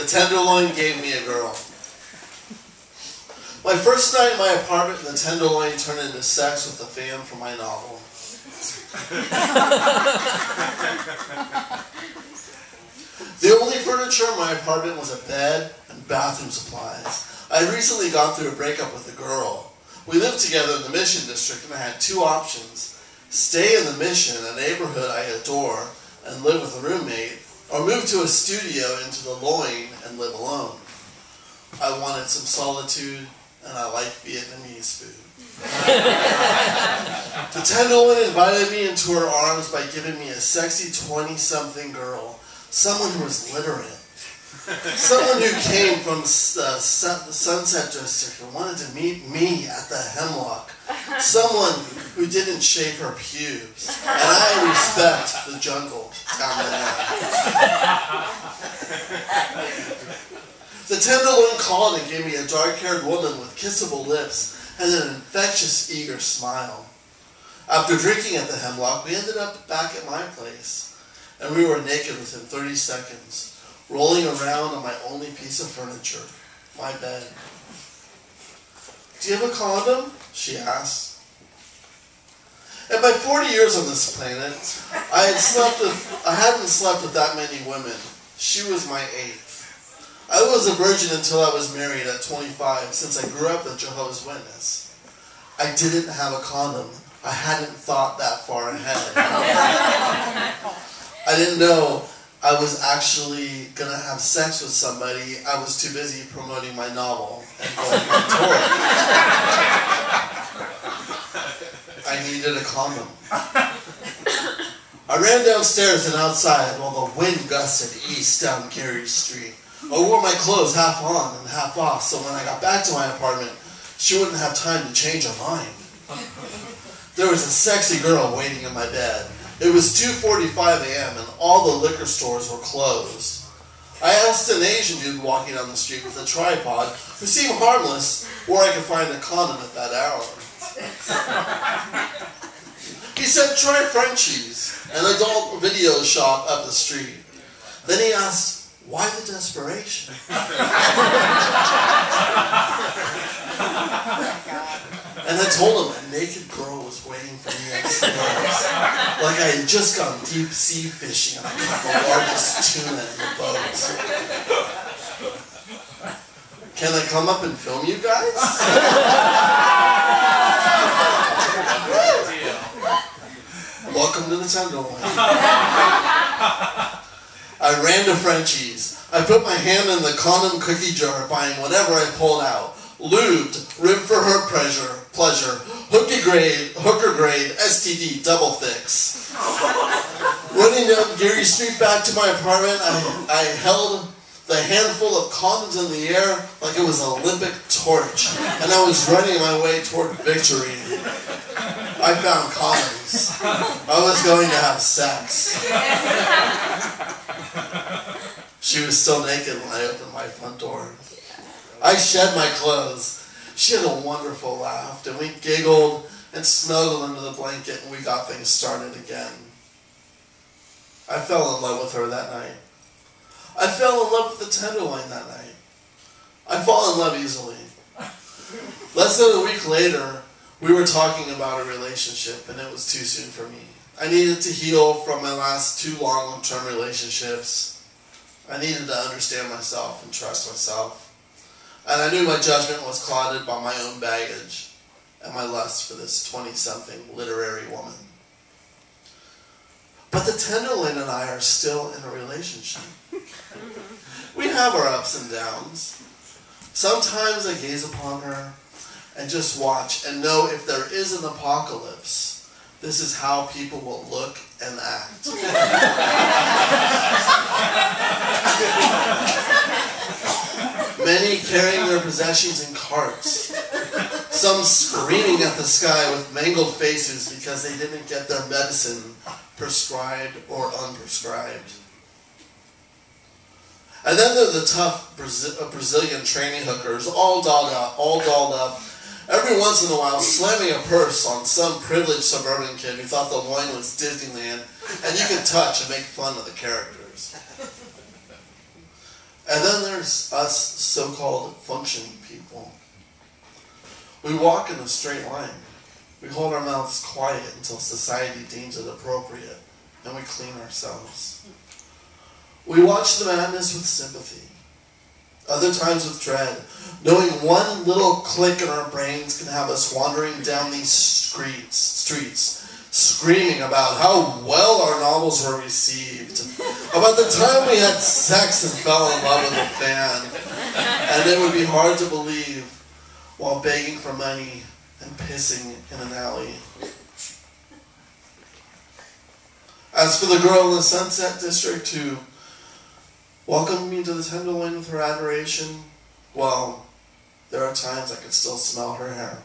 The Tenderloin gave me a girl. My first night in my apartment, the Tenderloin turned into sex with the fan from my novel. The only furniture in my apartment was a bed and bathroom supplies. I had recently gone through a breakup with a girl. We lived together in the Mission District, and I had two options: stay in the Mission, a neighborhood I adore, and live with a roommate, or move to a studio into the Loin and live alone. I wanted some solitude, and I like Vietnamese food. The Tenderloin invited me into her arms by giving me a sexy 20-something girl, someone who was literate, someone who came from the Sunset District and wanted to meet me at the Hemlock, someone who didn't shave her pubes, and I respect the jungle down there. The Tenderloin called and gave me a dark-haired woman with kissable lips and an infectious, eager smile. After drinking at the Hemlock, we ended up back at my place, and we were naked within 30 seconds, rolling around on my only piece of furniture, my bed. "Do you have a condom?" she asked. In my 40 years on this planet, I hadn't slept with that many women. She was my 8th. I was a virgin until I was married at 25, since I grew up a Jehovah's Witness. I didn't have a condom. I hadn't thought that far ahead. I didn't know I was actually going to have sex with somebody. I was too busy promoting my novel and going on tour. I needed a condom. I ran downstairs and outside while the wind gusted east down Gary Street. I wore my clothes half on and half off, so when I got back to my apartment, she wouldn't have time to change her mind. There was a sexy girl waiting in my bed. It was 2:45 a.m. and all the liquor stores were closed. I asked an Asian dude walking down the street with a tripod, who seemed harmless, where I could find a condom at that hour. He said, "Try Frenchies, an adult video shop up the street." Then he asked, "Why the desperation?" And I told him a naked girl was waiting for me upstairs. Like I had just gone deep sea fishing and I caught the largest tuna in the boat. "Can I come up and film you guys?" Welcome to the Tenderloin. I ran to Frenchies. I put my hand in the condom cookie jar, buying whatever I pulled out. Lubed, ribbed for her pleasure, hooker grade, STD, double fix. Running down Gary Street back to my apartment, I held the handful of condoms in the air like it was an Olympic torch, and I was running my way toward victory. I found condoms. I was going to have sex. She was still naked when I opened my front door. I shed my clothes. She had a wonderful laugh, and we giggled and snuggled under the blanket, and we got things started again. I fell in love with her that night. I fell in love with the Tenderloin that night. I fall in love easily. Less than a week later, we were talking about a relationship, and it was too soon for me. I needed to heal from my last 2 long-term relationships. I needed to understand myself and trust myself. And I knew my judgment was clouded by my own baggage and my lust for this 20-something literary woman. But the Tenderloin and I are still in a relationship. We have our ups and downs. Sometimes I gaze upon her and just watch and know if there is an apocalypse, this is how people will look and act. Many carrying their possessions in carts. Some screaming at the sky with mangled faces because they didn't get their medicine prescribed or unprescribed. And then there are the tough Brazilian training hookers, all dolled up, every once in a while slamming a purse on some privileged suburban kid who thought the Loin was Disneyland, and you could touch and make fun of the characters. And then there's us so-called functioning people. We walk in a straight line. We hold our mouths quiet until society deems it appropriate, and we clean ourselves. We watch the madness with sympathy, other times with dread, knowing one little click in our brains can have us wandering down these streets, screaming about how well our novels were received, about the time we had sex and fell in love with a fan, and it would be hard to believe while begging for money and pissing in an alley. As for the girl in the Sunset District who welcomed me to the Tenderloin with her adoration, well, there are times I could still smell her hair.